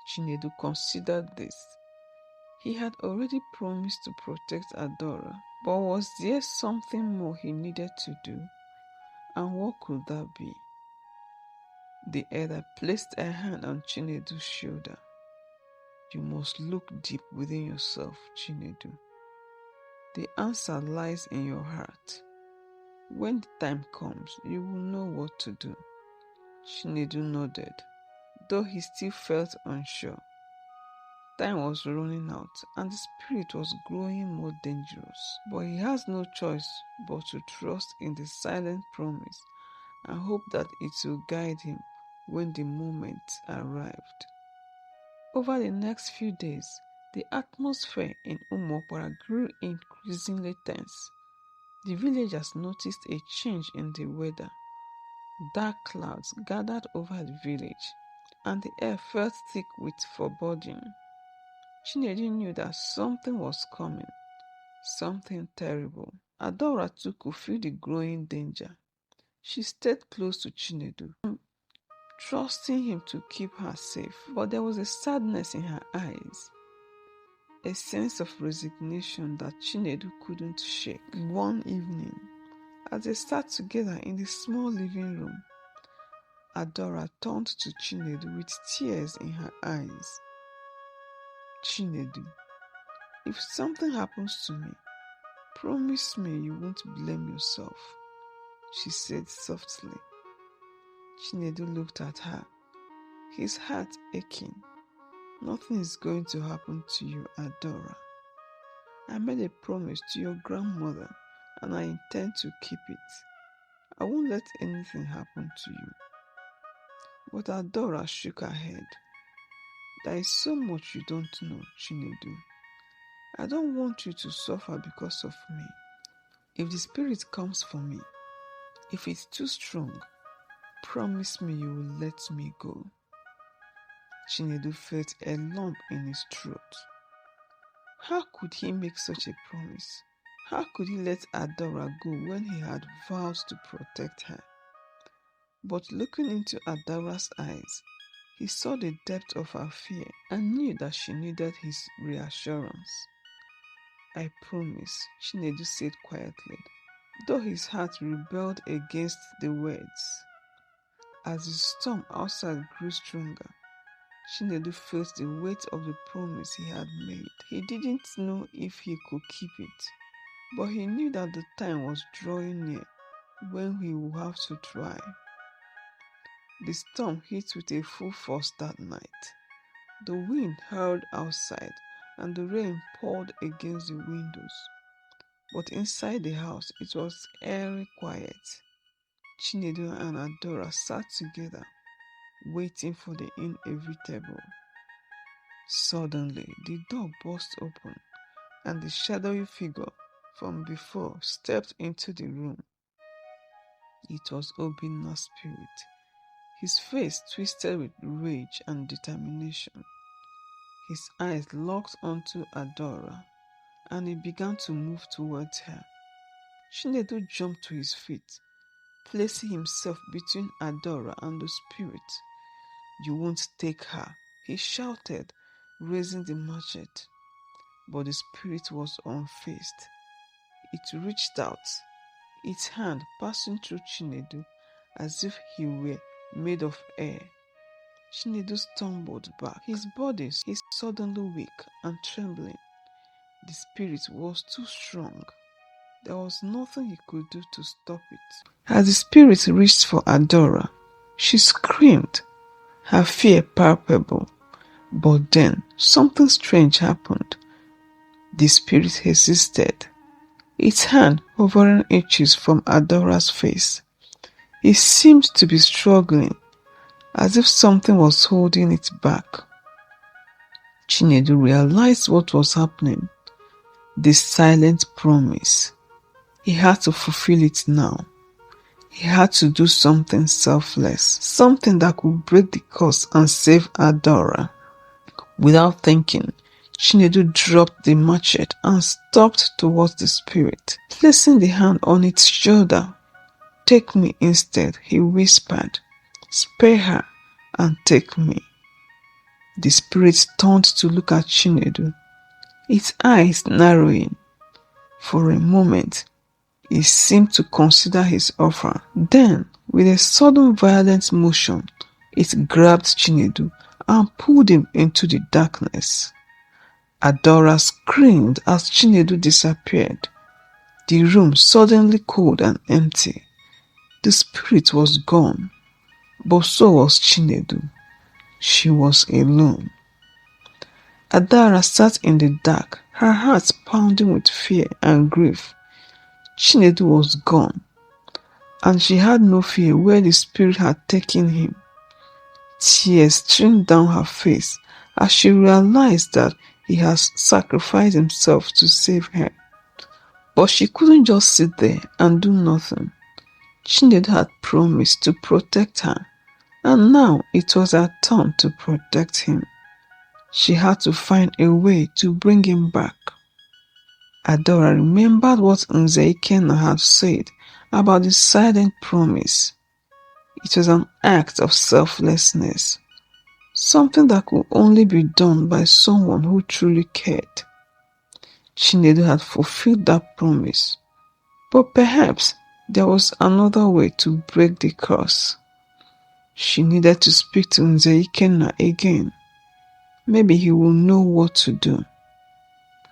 Chinedu considered this. He had already promised to protect Adora, but was there something more he needed to do? And what could that be? The elder placed a hand on Chinedu's shoulder. You must look deep within yourself, Chinedu. The answer lies in your heart. When the time comes, you will know what to do. Chinedu nodded, though he still felt unsure. Time was running out, and the spirit was growing more dangerous. But he has no choice but to trust in the silent promise and hope that it will guide him when the moment arrived. Over the next few days, the atmosphere in Umokpara grew increasingly tense. The villagers noticed a change in the weather. Dark clouds gathered over the village, and the air felt thick with foreboding. Chinedu knew that something was coming, something terrible. Adora too could feel the growing danger. She stayed close to Chinedu, trusting him to keep her safe. But there was a sadness in her eyes, a sense of resignation that Chinedu couldn't shake. One evening, as they sat together in the small living room, Adora turned to Chinedu with tears in her eyes. Chinedu, if something happens to me, promise me you won't blame yourself, she said softly. Chinedu looked at her, his heart aching. Nothing is going to happen to you, Adora. I made a promise to your grandmother and I intend to keep it. I won't let anything happen to you. But Adora shook her head. There is so much you don't know, Chinedu. I don't want you to suffer because of me. If the spirit comes for me, if it's too strong, promise me you will let me go. Chinedu felt a lump in his throat. How could he make such a promise? How could he let Adora go when he had vowed to protect her? But looking into Adora's eyes, he saw the depth of her fear and knew that she needed his reassurance. I promise, Chinedu said quietly, though his heart rebelled against the words. As the storm outside grew stronger, Chinedu felt the weight of the promise he had made. He didn't know if he could keep it, but he knew that the time was drawing near when he would have to try. The storm hit with a full force that night. The wind howled outside and the rain poured against the windows. But inside the house, it was eerie quiet. Chinedu and Adora sat together, waiting for the inevitable. Suddenly, the door burst open, and the shadowy figure from before stepped into the room. It was Obinna's spirit, his face twisted with rage and determination. His eyes locked onto Adora, and he began to move towards her. Chinedu jumped to his feet, placing himself between Adora and the spirit. You won't take her, he shouted, raising the machete. But the spirit was unfazed. It reached out, its hand passing through Chinedu as if he were made of air. Chinedu stumbled back, his body suddenly weak and trembling. The spirit was too strong. There was nothing he could do to stop it. As the spirit reached for Adora, she screamed, her fear palpable. But then something strange happened. The spirit hesitated, its hand hovering inches from Adora's face. It seemed to be struggling, as if something was holding it back. Chinedu realized what was happening. The silent promise. He had to fulfill it now. He had to do something selfless, something that could break the curse and save Adora. Without thinking, Chinedu dropped the machete and stepped towards the spirit, placing the hand on its shoulder. Take me instead, he whispered. Spare her and take me. The spirit turned to look at Chinedu, its eyes narrowing. For a moment, he seemed to consider his offer. Then, with a sudden violent motion, it grabbed Chinedu and pulled him into the darkness. Adora screamed as Chinedu disappeared. The room suddenly cold and empty. The spirit was gone, but so was Chinedu. She was alone. Adara sat in the dark, her heart pounding with fear and grief. Chinedu was gone, and she had no fear where the spirit had taken him. Tears streamed down her face as she realized that he has sacrificed himself to save her. But she couldn't just sit there and do nothing. Chinedu had promised to protect her, and now it was her turn to protect him. She had to find a way to bring him back. Adora remembered what Nze Ikenna had said about the silent promise. It was an act of selflessness, something that could only be done by someone who truly cared. Chinedu had fulfilled that promise, but perhaps there was another way to break the curse. She needed to speak to Nze Ikenna again. Maybe he will know what to do.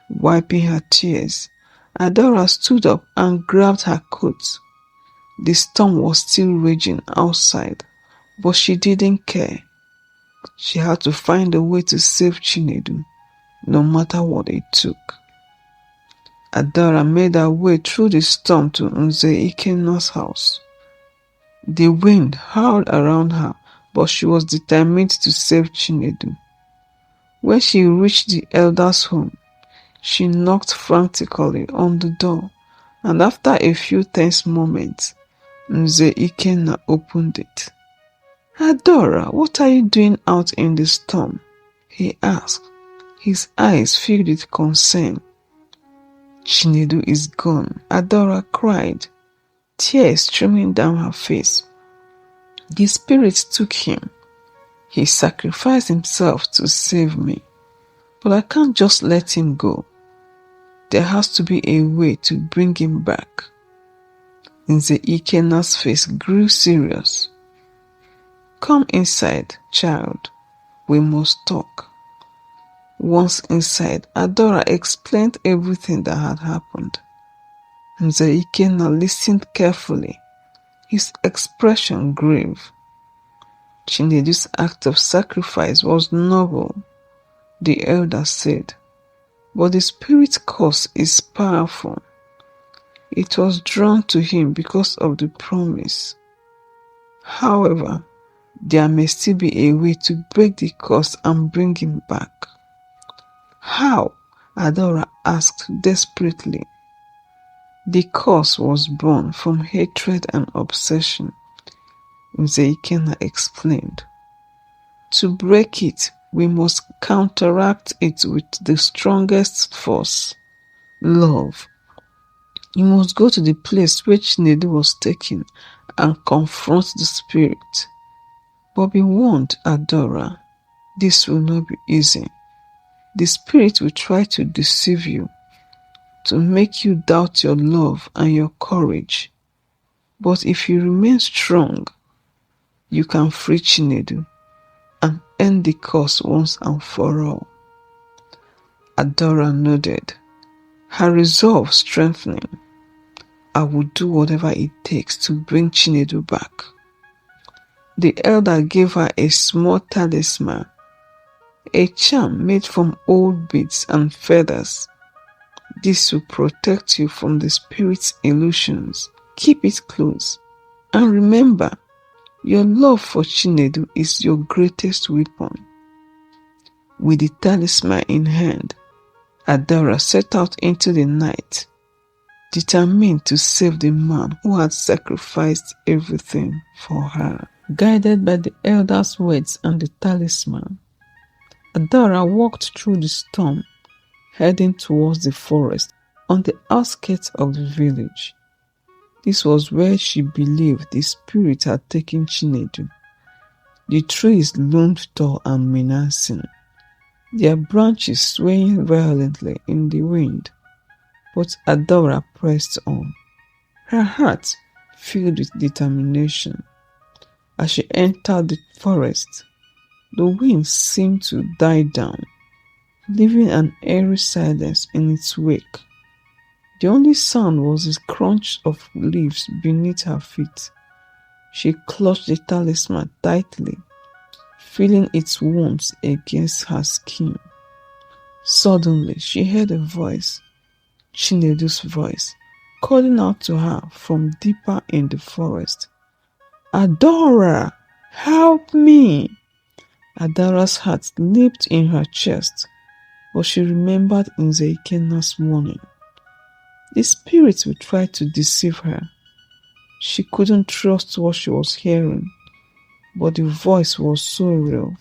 Wiping her tears, Adora stood up and grabbed her coat. The storm was still raging outside, but she didn't care. She had to find a way to save Chinedu, no matter what it took. Adora made her way through the storm to Nze Ikenna's house. The wind howled around her, but she was determined to save Chinedu. When she reached the elder's home, she knocked frantically on the door, and after a few tense moments, Nze Ikenna opened it. "Adora, what are you doing out in the storm?" he asked, his eyes filled with concern. "Chinedu is gone," Adora cried, tears streaming down her face. "The spirit took him. He sacrificed himself to save me. But I can't just let him go. There has to be a way to bring him back." Nze Ikenna's face grew serious. "Come inside, child. We must talk." Once inside, Adora explained everything that had happened. Nze Ikenna listened carefully, his expression grave. Chinedu's act of sacrifice was noble, the elder said, but the spirit curse is powerful. It was drawn to him because of the promise. However, there may still be a way to break the curse and bring him back. "How?" Adora asked desperately. "The curse was born from hatred and obsession," Nze Ikenna explained. "To break it, we must counteract it with the strongest force, love. You must go to the place where Chinedu was taken and confront the spirit. But be warned, Adora, this will not be easy. The spirit will try to deceive you, to make you doubt your love and your courage. But if you remain strong, you can free Chinedu and end the curse once and for all." Adora nodded, her resolve strengthening. "I will do whatever it takes to bring Chinedu back." The elder gave her a small talisman, a charm made from old beads and feathers. "This will protect you from the spirit's illusions. Keep it close. And remember, your love for Chinedu is your greatest weapon." With the talisman in hand, Adora set out into the night, determined to save the man who had sacrificed everything for her. Guided by the elder's words and the talisman, Adora walked through the storm, heading towards the forest on the outskirts of the village. This was where she believed the spirit had taken Chinedu. The trees loomed tall and menacing, their branches swaying violently in the wind. But Adora pressed on, her heart filled with determination. As she entered the forest, the wind seemed to die down, leaving an eerie silence in its wake. The only sound was the crunch of leaves beneath her feet. She clutched the talisman tightly, feeling its warmth against her skin. Suddenly, she heard a voice, Chinedu's voice, calling out to her from deeper in the forest. Adora, help me! Adora's heart leaped in her chest, but she remembered Nzeikena's warning. The spirits would try to deceive her. She couldn't trust what she was hearing, but the voice was so real,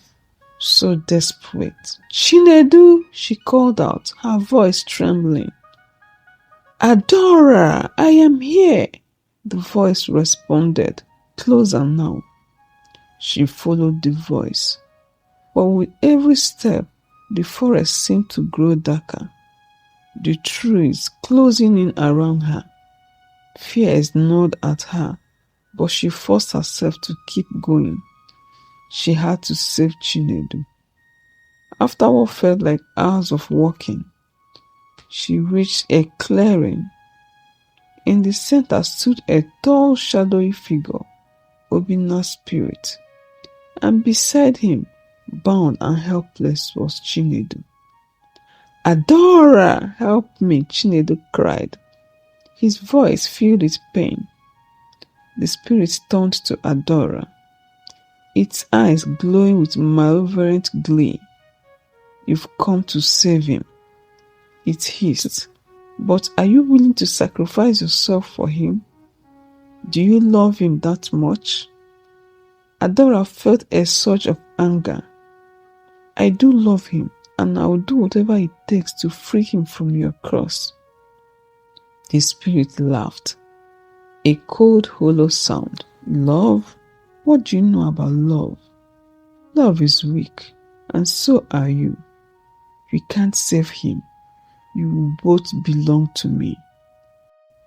so desperate. Chinedu, she called out, her voice trembling. Adora, I am here. The voice responded, closer now. She followed the voice, but with every step, the forest seemed to grow darker, the trees closing in around her. Fear gnawed at her, but she forced herself to keep going. She had to save Chinedu. After what felt like hours of walking, she reached a clearing. In the center stood a tall, shadowy figure, Obina's spirit, and beside him, bound and helpless, was Chinedu. Adora, help me, Chinedu cried, his voice filled with pain. The spirit turned to Adora, its eyes glowing with malevolent glee. You've come to save him, it hissed. But are you willing to sacrifice yourself for him? Do you love him that much? Adora felt a surge of anger. I do love him, and I will do whatever it takes to free him from your cross. The spirit laughed, a cold, hollow sound. Love? What do you know about love? Love is weak, and so are you. You can't save him. You will both belong to me.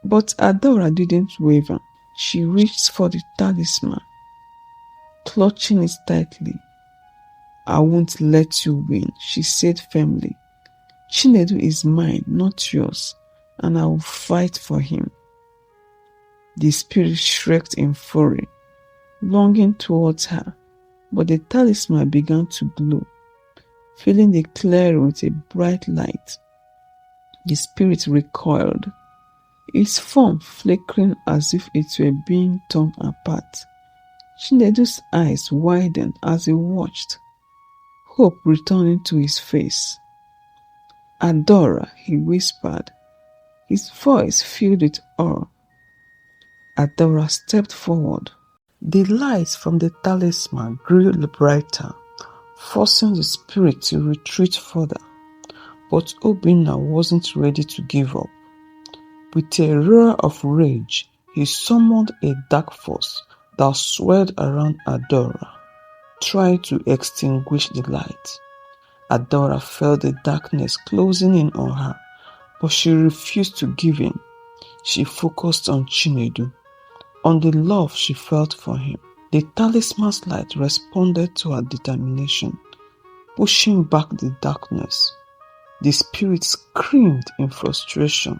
But Adora didn't waver. She reached for the talisman, clutching it tightly. I won't let you win, she said firmly. Chinedu is mine, not yours, and I will fight for him. The spirit shrieked in fury, longing towards her, but the talisman began to glow, filling the clearing with a bright light. The spirit recoiled, its form flickering as if it were being torn apart. Chinedu's eyes widened as he watched, hope returning to his face. Adora, he whispered, his voice filled with awe. Adora stepped forward. The light from the talisman grew brighter, forcing the spirit to retreat further. But Obinna wasn't ready to give up. With a roar of rage, he summoned a dark force that swirled around Adora, trying to extinguish the light. Adora felt the darkness closing in on her, but she refused to give in. She focused on Chinedu, on the love she felt for him. The talisman's light responded to her determination, pushing back the darkness. The spirit screamed in frustration,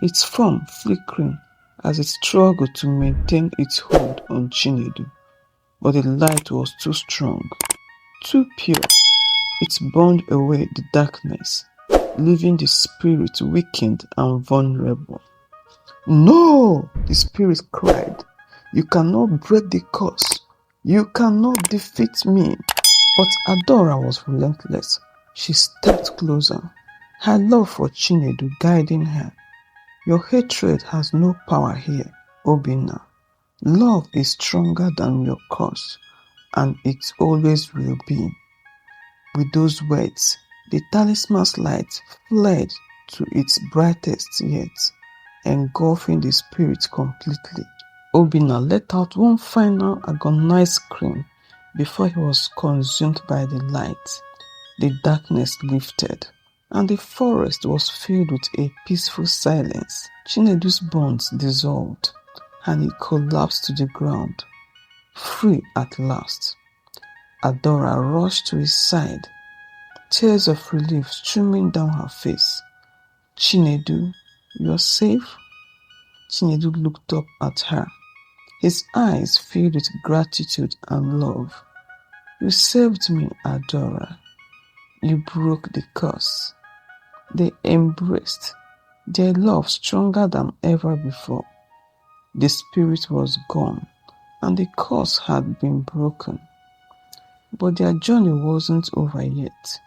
its form flickering as it struggled to maintain its hold on Chinedu. But the light was too strong, too pure. It burned away the darkness, leaving the spirit weakened and vulnerable. No! The spirit cried. You cannot break the curse. You cannot defeat me. But Adora was relentless. She stepped closer, her love for Chinedu guiding her. Your hatred has no power here, Obinna. Love is stronger than your curse, and it always will be. With those words, the talisman's light fled to its brightest yet, engulfing the spirit completely. Obinna let out one final agonized scream, Before he was consumed by the light, the darkness lifted, and the forest was filled with a peaceful silence. Chinedu's bonds dissolved, and he collapsed to the ground, free at last. Adora rushed to his side, tears of relief streaming down her face. "Chinedu, you're safe?" Chinedu looked up at her, his eyes filled with gratitude and love. "You saved me, Adora. You broke the curse." They embraced, their love stronger than ever before. The spirit was gone, and the curse had been broken. But their journey wasn't over yet.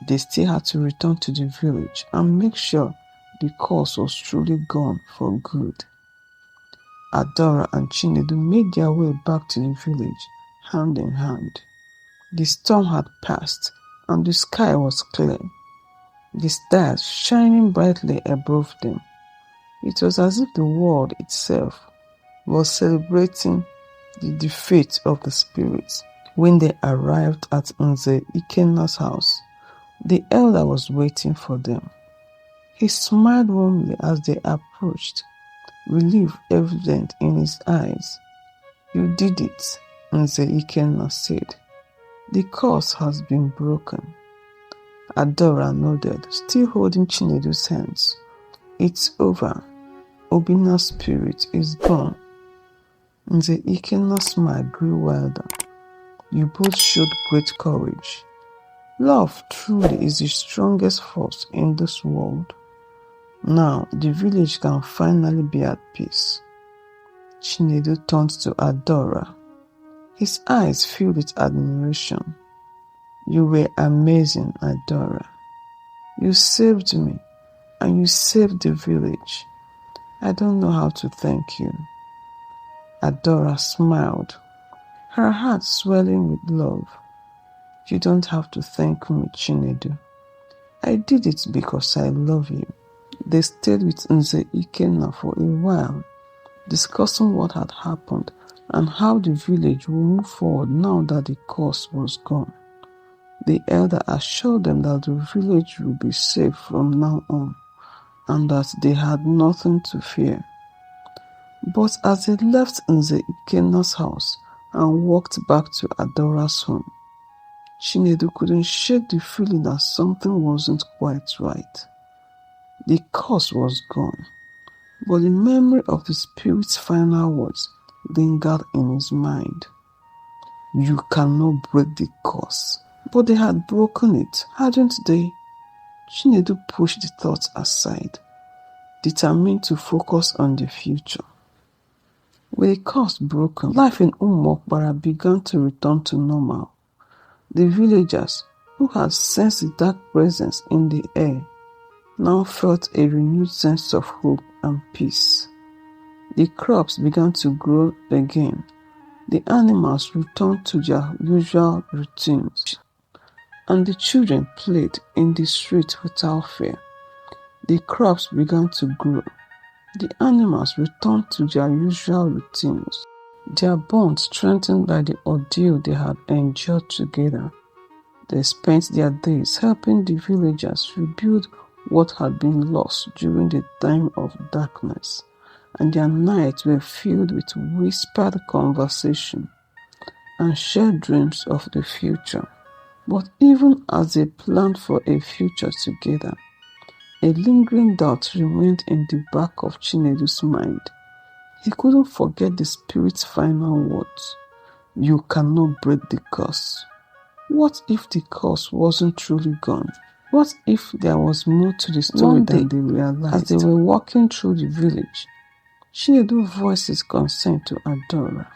They still had to return to the village and make sure the curse was truly gone for good. Adora and Chinedu made their way back to the village, hand in hand. The storm had passed, and the sky was clear, the stars shining brightly above them. It was as if the world itself was celebrating the defeat of the spirits. When they arrived at Nze Ikenna's house, the elder was waiting for them. He smiled warmly as they approached, relief evident in his eyes. "You did it," Nze Ikenna said. "The curse has been broken." Adora nodded, still holding Chinedu's hands. "It's over. Obina's spirit is gone." Nze Ikenna's smile grew wilder. "You both showed great courage. Love truly is the strongest force in this world. Now the village can finally be at peace." Chinedu turned to Adora, his eyes filled with admiration. "You were amazing, Adora. You saved me, and you saved the village. I don't know how to thank you." Adora smiled, her heart swelling with love. "You don't have to thank me, Chinedu. I did it because I love you." They stayed with Nze Ikenna for a while, discussing what had happened and how the village would move forward now that the curse was gone. The elder assured them that the village would be safe from now on, and that they had nothing to fear. But as they left Nze Ikenna's house and walked back to Adora's home, Chinedu couldn't shake the feeling that something wasn't quite right. The curse was gone, but the memory of the spirit's final words lingered in his mind. "You cannot break the curse." But they had broken it, hadn't they? Chinedu pushed the thoughts aside, determined to focus on the future. With the curse broken, life in Umokbara began to return to normal. The villagers, who had sensed the dark presence in the air, now felt a renewed sense of hope and peace. The crops began to grow again. The animals returned to their usual routines, and the children played in the street without fear. The crops began to grow. The animals returned to their usual routines, their bonds strengthened by the ordeal they had endured together. They spent their days helping the villagers rebuild what had been lost during the time of darkness, and their nights were filled with whispered conversation and shared dreams of the future. But even as they planned for a future together, a lingering doubt remained in the back of Chinedu's mind. He couldn't forget the spirit's final words. "You cannot break the curse." What if the curse wasn't truly gone? What if there was more to the story than they realized? As they were walking through the village, Chinedu voiced his concern to Adora.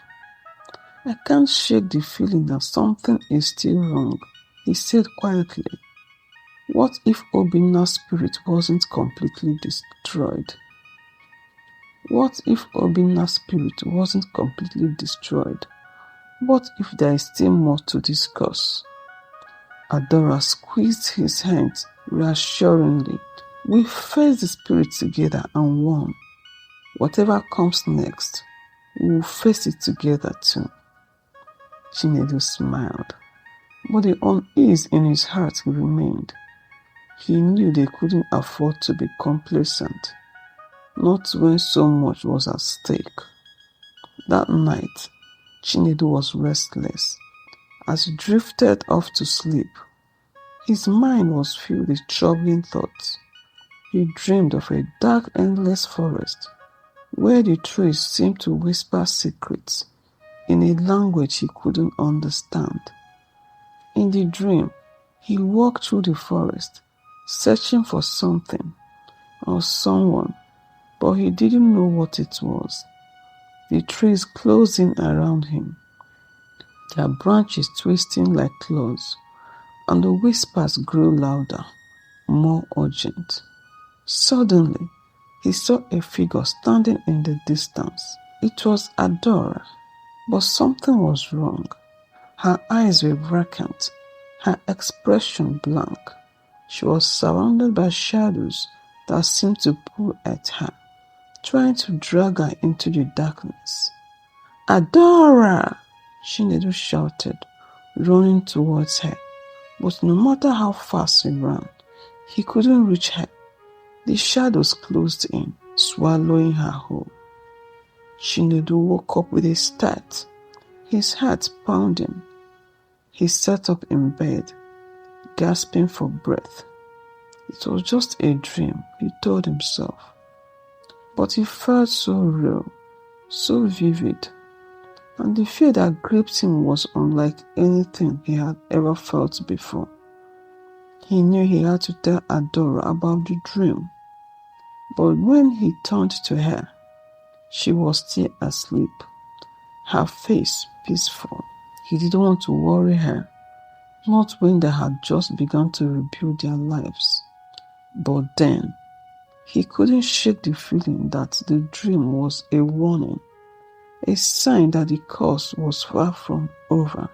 "I can't shake the feeling that something is still wrong," he said quietly. "What if Obina's spirit wasn't completely destroyed? What if Obina's spirit wasn't completely destroyed? What if there is still more to discuss?" Adora squeezed his hands reassuringly. "We face the spirit together and won. Whatever comes next, we will face it together too." Chinedu smiled, but the unease in his heart remained. He knew they couldn't afford to be complacent, not when so much was at stake. That night, Chinedu was restless. As he drifted off to sleep, his mind was filled with troubling thoughts. He dreamed of a dark, endless forest where the trees seemed to whisper secrets in a language he couldn't understand. In the dream, he walked through the forest, searching for something or someone, but he didn't know what it was. The trees closed in around him, their branches twisting like claws, and the whispers grew louder, more urgent. Suddenly, he saw a figure standing in the distance. It was Adora, but something was wrong. Her eyes were vacant, her expression blank. She was surrounded by shadows that seemed to pull at her, trying to drag her into the darkness. Adora! Chinedu shouted, running towards her. But no matter how fast he ran, he couldn't reach her. The shadows closed in, swallowing her whole. Chinedu woke up with a start, his heart pounding. He sat up in bed, gasping for breath. It was just a dream, he told himself. But it felt so real, so vivid, and the fear that gripped him was unlike anything he had ever felt before. He knew he had to tell Adora about the dream, but when he turned to her, she was still asleep, her face peaceful. He didn't want to worry her, not when they had just begun to rebuild their lives. But then, he couldn't shake the feeling that the dream was a warning, a sign that the course was far from over.